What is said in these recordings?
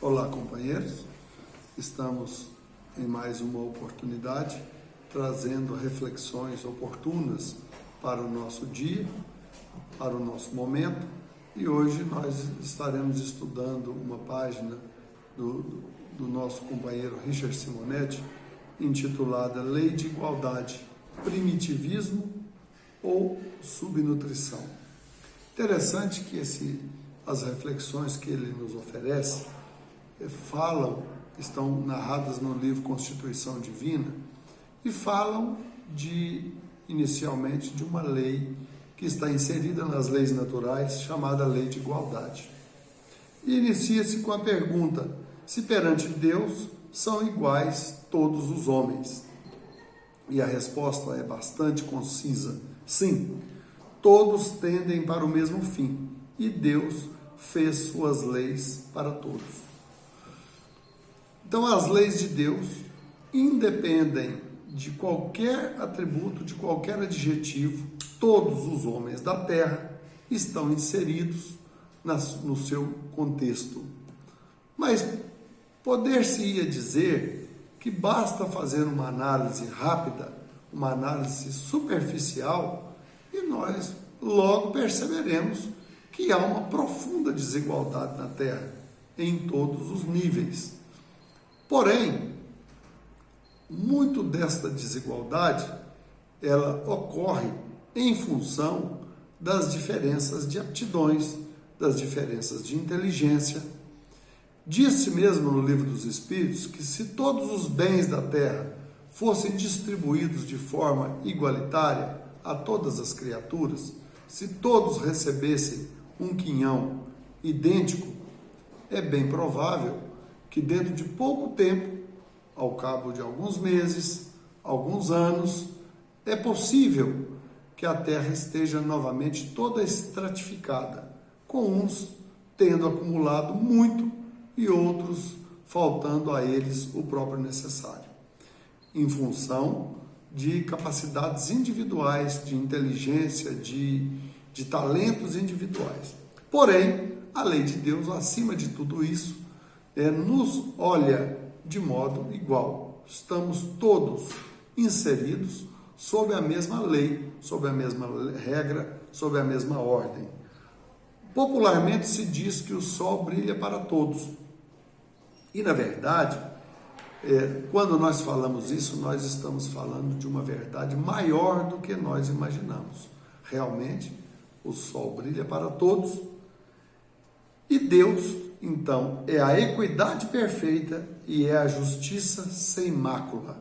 Olá, companheiros. Estamos em mais uma oportunidade trazendo reflexões oportunas para o nosso dia, para o nosso momento, e hoje nós estaremos estudando uma página do nosso companheiro Richard Simonetti, intitulada Lei de Igualdade, Primitivismo ou Subnutrição. Interessante que as reflexões que ele nos oferece estão narradas no livro Constituição Divina e falam inicialmente de uma lei que está inserida nas leis naturais, chamada Lei de Igualdade. E inicia-se com a pergunta: se perante Deus são iguais todos os homens? E a resposta é bastante concisa: sim, todos tendem para o mesmo fim, e Deus fez suas leis para todos. Então, as leis de Deus independem de qualquer atributo, de qualquer adjetivo. Todos os homens da terra estão inseridos no seu contexto. Mas poder-se-ia dizer que basta fazer uma análise rápida, uma análise superficial, e nós logo perceberemos que há uma profunda desigualdade na terra, em todos os níveis. Porém, muito desta desigualdade, ela ocorre em função das diferenças de aptidões, das diferenças de inteligência. Disse mesmo no Livro dos Espíritos que se todos os bens da terra fossem distribuídos de forma igualitária a todas as criaturas, se todos recebessem um quinhão idêntico, é bem provável que dentro de pouco tempo, ao cabo de alguns meses, alguns anos, é possível que a Terra esteja novamente toda estratificada, com uns tendo acumulado muito e outros faltando a eles o próprio necessário, em função de capacidades individuais, de inteligência, de talentos individuais. Porém, a lei de Deus, acima de tudo isso, nos olha de modo igual. Estamos todos inseridos sob a mesma lei, sob a mesma regra, sob a mesma ordem. Popularmente se diz que o sol brilha para todos. E, na verdade, quando nós falamos isso, nós estamos falando de uma verdade maior do que nós imaginamos. Realmente, o sol brilha para todos. E Deus, então, é a equidade perfeita e é a justiça sem mácula.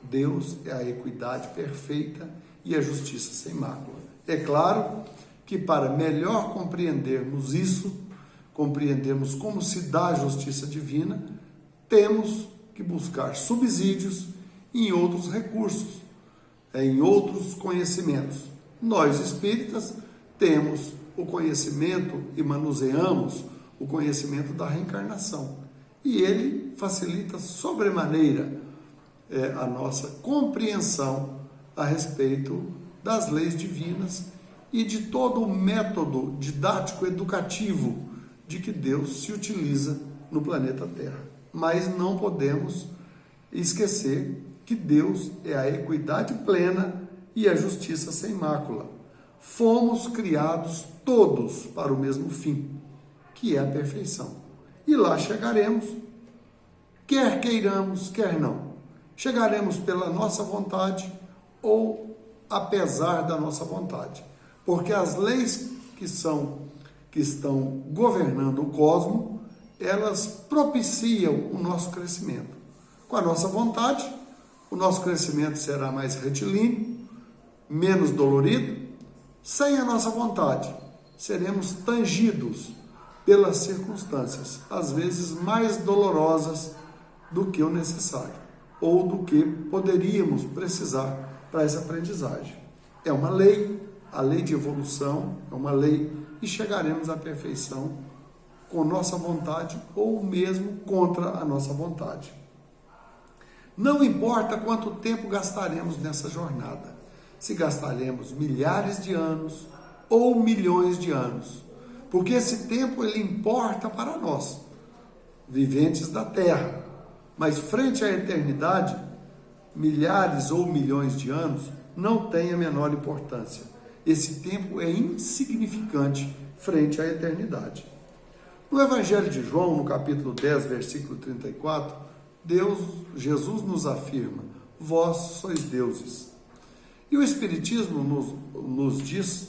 Deus é a equidade perfeita e a justiça sem mácula. É claro que para melhor compreendermos isso, compreendermos como se dá a justiça divina, temos que buscar subsídios em outros recursos, em outros conhecimentos. Nós, espíritas, temos o conhecimento e manuseamos o conhecimento da reencarnação. E ele facilita sobremaneira a nossa compreensão a respeito das leis divinas e de todo o método didático-educativo de que Deus se utiliza no planeta Terra. Mas não podemos esquecer que Deus é a equidade plena e a justiça sem mácula. Fomos criados todos para o mesmo fim, que é a perfeição. E lá chegaremos, quer queiramos, quer não. Chegaremos pela nossa vontade ou apesar da nossa vontade. Porque as leis que estão governando o cosmos, elas propiciam o nosso crescimento. Com a nossa vontade, o nosso crescimento será mais retilíneo, menos dolorido. Sem a nossa vontade, seremos tangidos pelas circunstâncias, às vezes mais dolorosas do que o necessário, ou do que poderíamos precisar para essa aprendizagem. É uma lei, a lei de evolução, é uma lei, e chegaremos à perfeição com nossa vontade ou mesmo contra a nossa vontade. Não importa quanto tempo gastaremos nessa jornada, se gastaremos milhares de anos ou milhões de anos, porque esse tempo ele importa para nós. viventes da terra. Mas frente à eternidade, milhares ou milhões de anos não tem a menor importância. Esse tempo é insignificante frente à eternidade. No Evangelho de João, no capítulo 10, versículo 34, Jesus nos afirma: vós sois deuses. E o Espiritismo nos diz,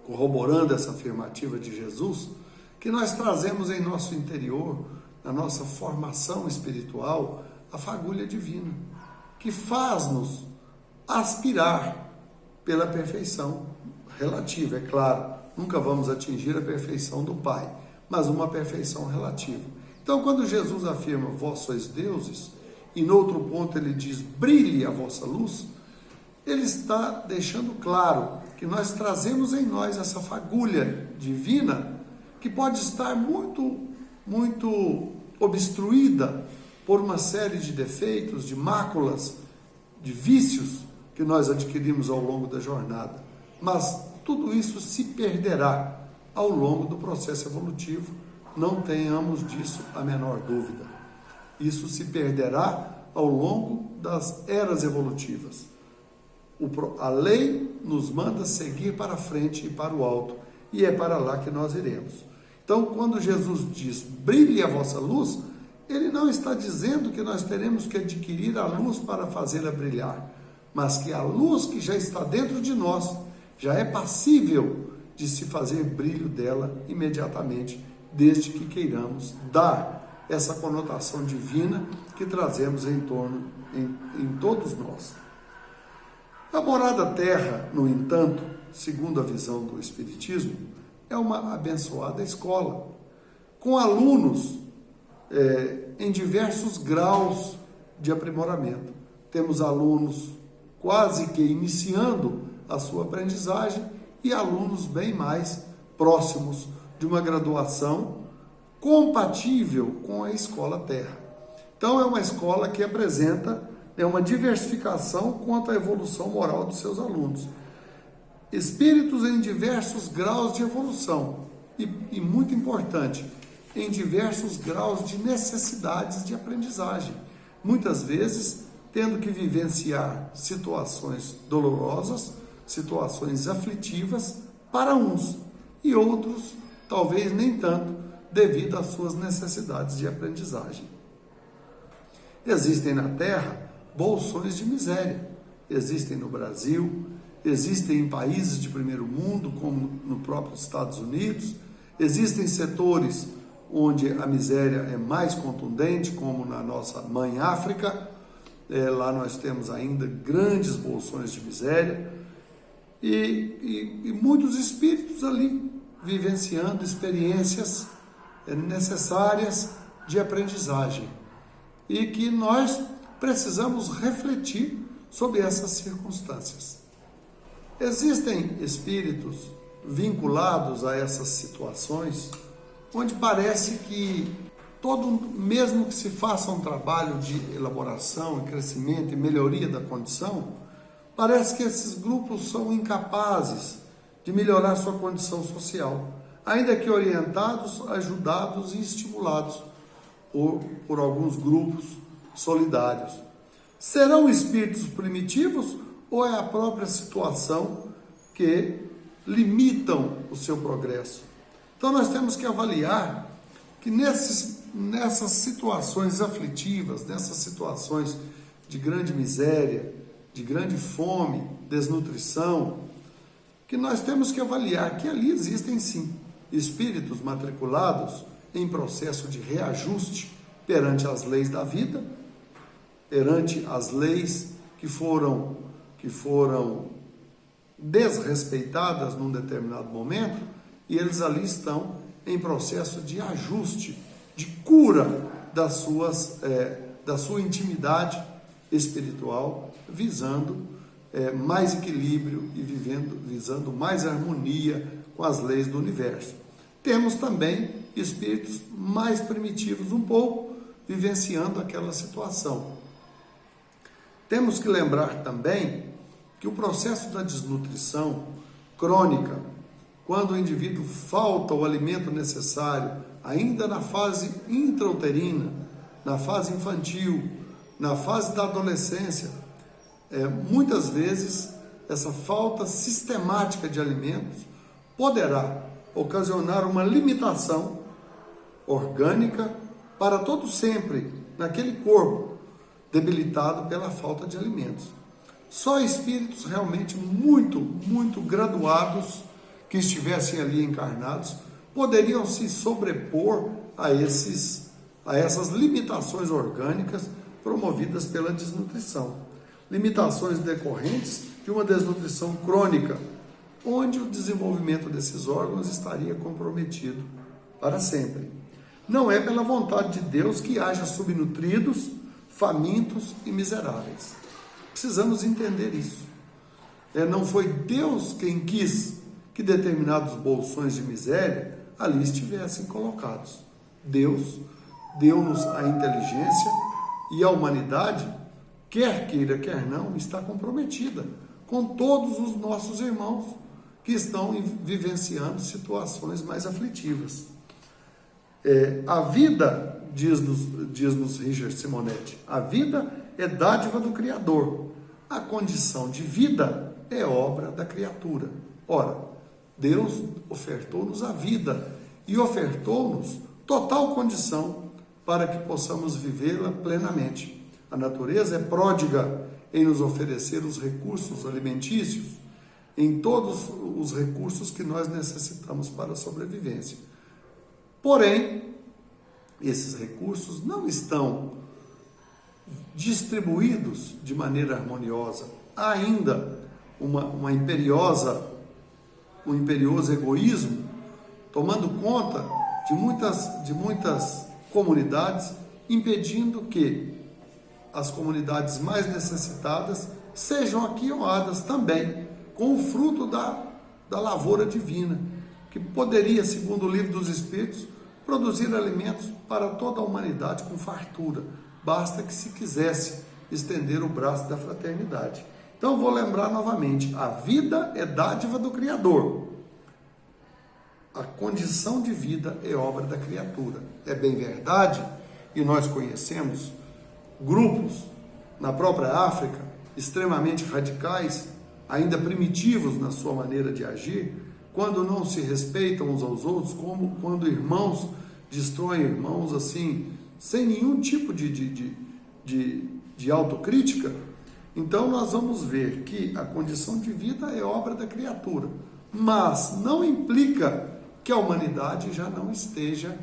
corroborando essa afirmativa de Jesus, que nós trazemos em nosso interior, na nossa formação espiritual, a fagulha divina, que faz-nos aspirar pela perfeição relativa, é claro. Nunca vamos atingir a perfeição do Pai, mas uma perfeição relativa. Então, quando Jesus afirma, vós sois deuses, e no outro ponto ele diz, brilhe a vossa luz, ele está deixando claro que nós trazemos em nós essa fagulha divina, que pode estar muito obstruída por uma série de defeitos, de máculas, de vícios que nós adquirimos ao longo da jornada. Mas tudo isso se perderá ao longo do processo evolutivo, não tenhamos disso a menor dúvida. Isso se perderá ao longo das eras evolutivas. A lei nos manda seguir para frente e para o alto, e é para lá que nós iremos. Então, quando Jesus diz, brilhe a vossa luz, ele não está dizendo que nós teremos que adquirir a luz para fazê-la brilhar, mas que a luz que já está dentro de nós já é passível de se fazer brilho dela imediatamente, desde que queiramos dar essa conotação divina que trazemos em todos nós. A morada terra, no entanto, segundo a visão do Espiritismo, é uma abençoada escola, com alunos em diversos graus de aprimoramento. Temos alunos quase que iniciando a sua aprendizagem e alunos bem mais próximos de uma graduação compatível com a escola terra. Então é uma escola que apresenta uma diversificação quanto à evolução moral dos seus alunos. Espíritos em diversos graus de evolução e muito importante, em diversos graus de necessidades de aprendizagem. Muitas vezes tendo que vivenciar situações dolorosas, situações aflitivas para uns e outros talvez nem tanto, devido às suas necessidades de aprendizagem. Existem na Terra bolsões de miséria, existem no Brasil, existem em países de primeiro mundo, como no próprio Estados Unidos, existem setores onde a miséria é mais contundente, como na nossa mãe África, lá nós temos ainda grandes bolsões de miséria, e muitos espíritos ali, vivenciando experiências necessárias de aprendizagem, e que nós precisamos refletir sobre essas circunstâncias. Existem espíritos vinculados a essas situações, onde parece que mesmo que se faça um trabalho de elaboração, crescimento e melhoria da condição, parece que esses grupos são incapazes de melhorar sua condição social, ainda que orientados, ajudados e estimulados por alguns grupos solidários. Serão espíritos primitivos ou é a própria situação que limitam o seu progresso? Então nós temos que avaliar que nessas situações aflitivas, nessas situações de grande miséria, de grande fome, desnutrição, que nós temos que avaliar que ali existem sim espíritos matriculados em processo de reajuste perante as leis da vida, perante as leis que foram desrespeitadas num determinado momento, e eles ali estão em processo de ajuste, de cura da sua intimidade espiritual, visando mais equilíbrio e visando mais harmonia com as leis do universo. Temos também espíritos mais primitivos um pouco, vivenciando aquela situação. Temos que lembrar também que o processo da desnutrição crônica, quando o indivíduo falta o alimento necessário ainda na fase intrauterina, na fase infantil, na fase da adolescência, muitas vezes essa falta sistemática de alimentos poderá ocasionar uma limitação orgânica para todo sempre naquele corpo debilitado pela falta de alimentos. Só espíritos realmente muito graduados que estivessem ali encarnados poderiam se sobrepor a essas limitações orgânicas promovidas pela desnutrição. Limitações decorrentes de uma desnutrição crônica, onde o desenvolvimento desses órgãos estaria comprometido para sempre. Não é pela vontade de Deus que haja subnutridos, famintos e miseráveis. Precisamos entender isso. Não foi Deus quem quis que determinados bolsões de miséria ali estivessem colocados. Deus deu-nos a inteligência e a humanidade, quer queira, quer não, está comprometida com todos os nossos irmãos que estão vivenciando situações mais aflitivas. A vida, diz-nos Richard Simonetti, a vida é dádiva do Criador. A condição de vida é obra da criatura. Ora, Deus ofertou-nos a vida e ofertou-nos total condição para que possamos vivê-la plenamente. A natureza é pródiga em nos oferecer os recursos alimentícios, em todos os recursos que nós necessitamos para a sobrevivência. Porém, esses recursos não estão distribuídos de maneira harmoniosa. Há ainda um imperioso egoísmo tomando conta de muitas comunidades, impedindo que as comunidades mais necessitadas sejam aquinhoadas também com o fruto da lavoura divina, que poderia, segundo o Livro dos Espíritos, produzir alimentos para toda a humanidade com fartura. Basta que se quisesse estender o braço da fraternidade. Então vou lembrar novamente, a vida é dádiva do Criador. A condição de vida é obra da criatura. É bem verdade, e nós conhecemos grupos na própria África, extremamente radicais, ainda primitivos na sua maneira de agir, quando não se respeitam uns aos outros, como quando irmãos destroem irmãos assim, sem nenhum tipo de autocrítica. Então nós vamos ver que a condição de vida é obra da criatura, mas não implica que a humanidade já não esteja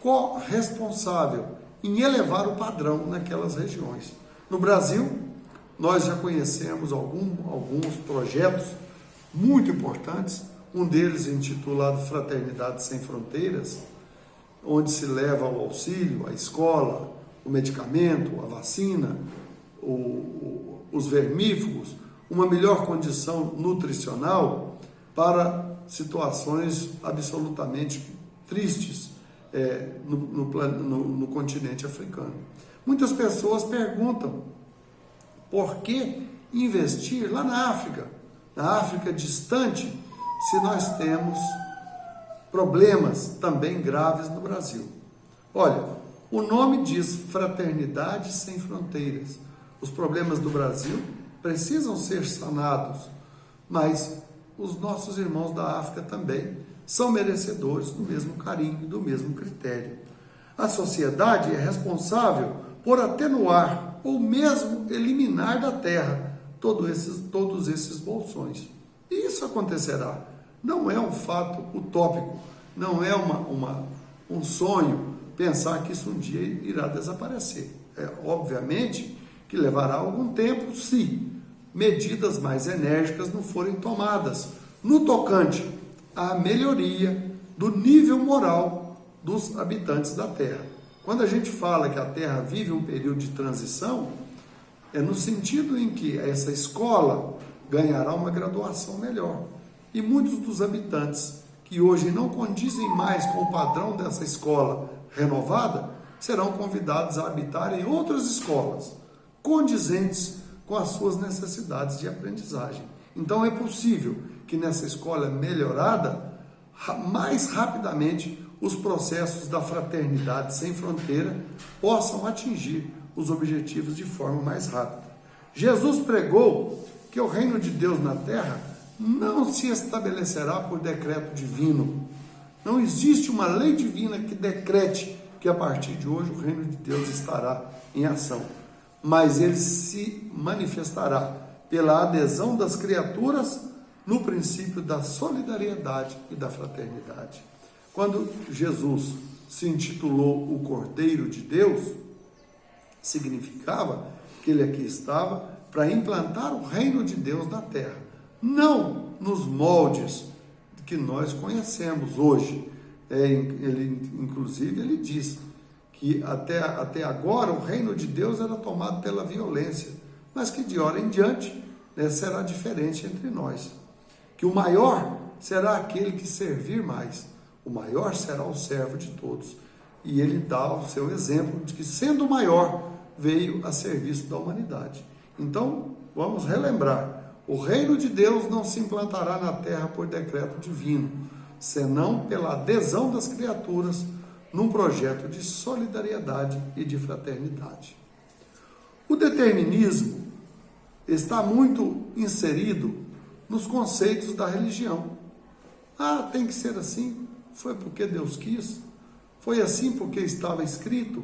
corresponsável em elevar o padrão naquelas regiões. No Brasil, nós já conhecemos alguns projetos muito importantes, um deles intitulado Fraternidade Sem Fronteiras, onde se leva o auxílio, a escola, o medicamento, a vacina, os vermífugos, uma melhor condição nutricional para situações absolutamente tristes no continente africano. Muitas pessoas perguntam por que investir lá na África distante, se nós temos problemas também graves no Brasil. Olha, o nome diz Fraternidade Sem Fronteiras. Os problemas do Brasil precisam ser sanados, mas os nossos irmãos da África também são merecedores do mesmo carinho e do mesmo critério. A sociedade é responsável por atenuar ou mesmo eliminar da terra todos esses bolsões. E isso acontecerá. Não é um fato utópico, não é um sonho pensar que isso um dia irá desaparecer. Obviamente que levará algum tempo, se medidas mais enérgicas não forem tomadas no tocante à melhoria do nível moral dos habitantes da Terra. Quando a gente fala que a Terra vive um período de transição, é no sentido em que essa escola ganhará uma graduação melhor. E muitos dos habitantes que hoje não condizem mais com o padrão dessa escola renovada, serão convidados a habitar em outras escolas, condizentes com as suas necessidades de aprendizagem. Então é possível que nessa escola melhorada, mais rapidamente, os processos da fraternidade sem fronteira possam atingir os objetivos de forma mais rápida. Jesus pregou que o reino de Deus na terra não se estabelecerá por decreto divino. Não existe uma lei divina que decrete que a partir de hoje o reino de Deus estará em ação, mas ele se manifestará pela adesão das criaturas no princípio da solidariedade e da fraternidade. Quando Jesus se intitulou o Cordeiro de Deus, significava que ele aqui estava para implantar o reino de Deus na terra, não nos moldes que nós conhecemos hoje. Inclusive, ele diz que até agora o reino de Deus era tomado pela violência, mas que de hora em diante, será diferente entre nós. Que o maior será aquele que servir mais, o maior será o servo de todos. E ele dá o seu exemplo de que, sendo o maior, veio a serviço da humanidade. Então, vamos relembrar, o reino de Deus não se implantará na terra por decreto divino, senão pela adesão das criaturas num projeto de solidariedade e de fraternidade. O determinismo está muito inserido nos conceitos da religião. Ah, tem que ser assim, foi porque Deus quis, foi assim porque estava escrito,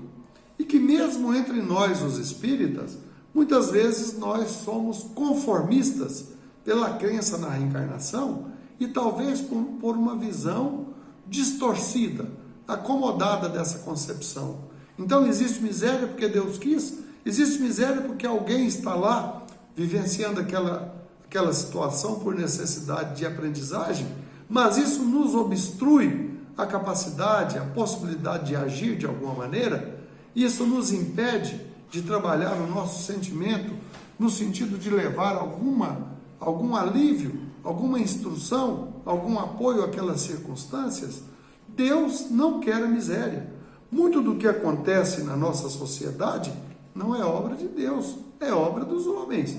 e que mesmo entre nós, os espíritas, muitas vezes nós somos conformistas pela crença na reencarnação e talvez por uma visão distorcida, acomodada dessa concepção. Então existe miséria porque Deus quis, existe miséria porque alguém está lá vivenciando aquela situação por necessidade de aprendizagem, mas isso nos obstrui a capacidade, a possibilidade de agir de alguma maneira. Isso nos impede de trabalhar o nosso sentimento no sentido de levar algum alívio, alguma instrução, algum apoio àquelas circunstâncias. Deus não quer a miséria. Muito do que acontece na nossa sociedade não é obra de Deus, é obra dos homens.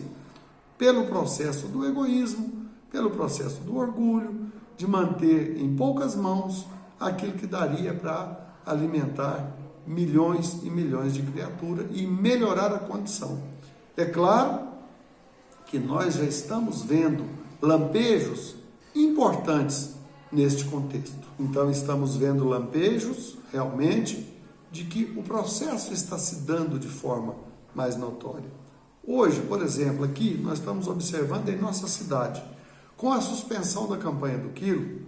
Pelo processo do egoísmo, pelo processo do orgulho, de manter em poucas mãos aquilo que daria para alimentar milhões e milhões de criaturas e melhorar a condição. É claro que nós já estamos vendo lampejos importantes neste contexto. Então, estamos vendo lampejos, realmente, de que o processo está se dando de forma mais notória. Hoje, por exemplo, aqui, nós estamos observando em nossa cidade, com a suspensão da campanha do quilo,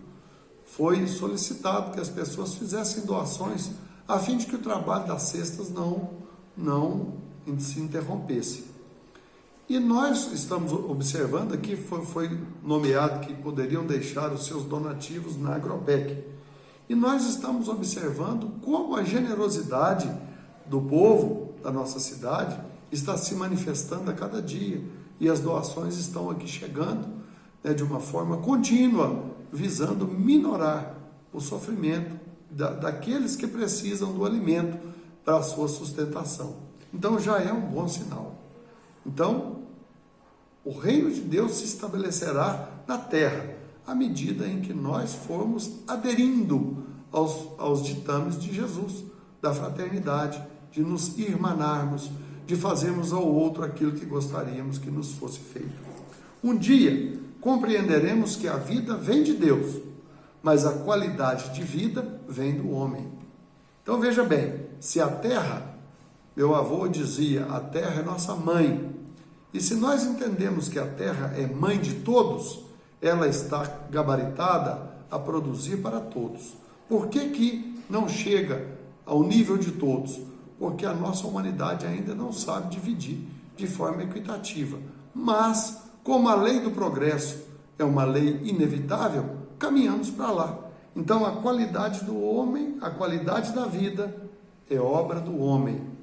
foi solicitado que as pessoas fizessem doações a fim de que o trabalho das cestas não se interrompesse. E nós estamos observando aqui, foi nomeado que poderiam deixar os seus donativos na Agropec. E nós estamos observando como a generosidade do povo da nossa cidade está se manifestando a cada dia. E as doações estão aqui chegando, de uma forma contínua, visando minorar o sofrimento daqueles que precisam do alimento para a sua sustentação. Então já é um bom sinal. Então, o reino de Deus se estabelecerá na terra, à medida em que nós formos aderindo aos ditames de Jesus, da fraternidade, de nos irmanarmos, de fazermos ao outro aquilo que gostaríamos que nos fosse feito. Um dia, compreenderemos que a vida vem de Deus, mas a qualidade de vida vem do homem. Então veja bem, se a terra, meu avô dizia, a terra é nossa mãe, e se nós entendemos que a terra é mãe de todos, ela está gabaritada a produzir para todos. Por que não chega ao nível de todos? Porque a nossa humanidade ainda não sabe dividir de forma equitativa. Mas, como a lei do progresso é uma lei inevitável, caminhamos para lá. Então, a qualidade do homem, a qualidade da vida é obra do homem.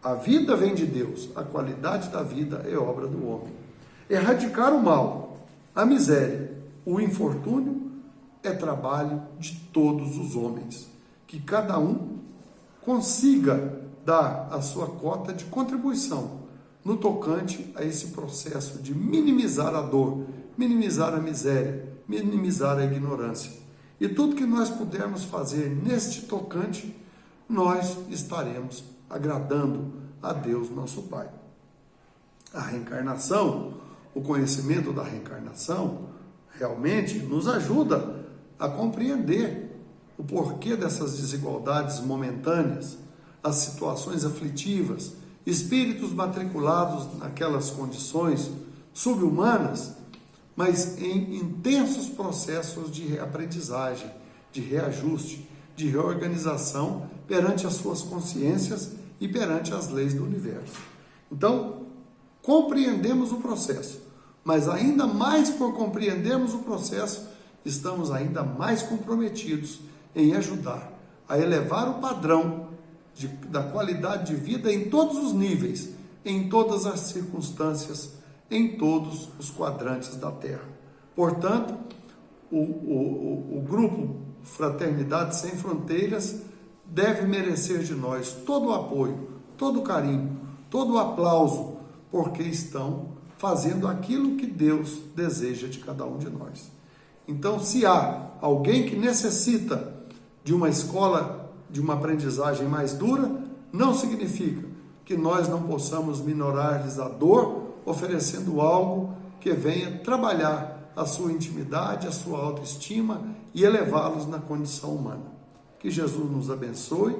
A vida vem de Deus, a qualidade da vida é obra do homem. Erradicar o mal, a miséria, o infortúnio é trabalho de todos os homens. Que cada um consiga dar a sua cota de contribuição no tocante a esse processo de minimizar a dor, minimizar a miséria, minimizar a ignorância. E tudo que nós pudermos fazer neste tocante, nós estaremos agradando a Deus, nosso Pai. A reencarnação, o conhecimento da reencarnação, realmente nos ajuda a compreender o porquê dessas desigualdades momentâneas, as situações aflitivas, espíritos matriculados naquelas condições subhumanas, mas em intensos processos de reaprendizagem, de reajuste, de reorganização perante as suas consciências e perante as leis do universo. Então, compreendemos o processo, mas ainda mais por compreendermos o processo, estamos ainda mais comprometidos em ajudar a elevar o padrão da qualidade de vida em todos os níveis, em todas as circunstâncias, em todos os quadrantes da Terra. Portanto, o grupo Fraternidade Sem Fronteiras deve merecer de nós todo o apoio, todo o carinho, todo o aplauso, porque estão fazendo aquilo que Deus deseja de cada um de nós. Então, se há alguém que necessita de uma escola, de uma aprendizagem mais dura, não significa que nós não possamos minorar-lhes a dor, oferecendo algo que venha trabalhar a sua intimidade, a sua autoestima e elevá-los na condição humana. Que Jesus nos abençoe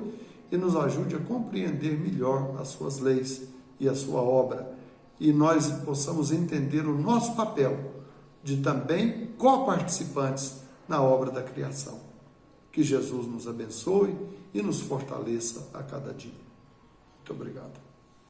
e nos ajude a compreender melhor as suas leis e a sua obra, e nós possamos entender o nosso papel de também coparticipantes na obra da criação. Que Jesus nos abençoe e nos fortaleça a cada dia. Muito obrigado.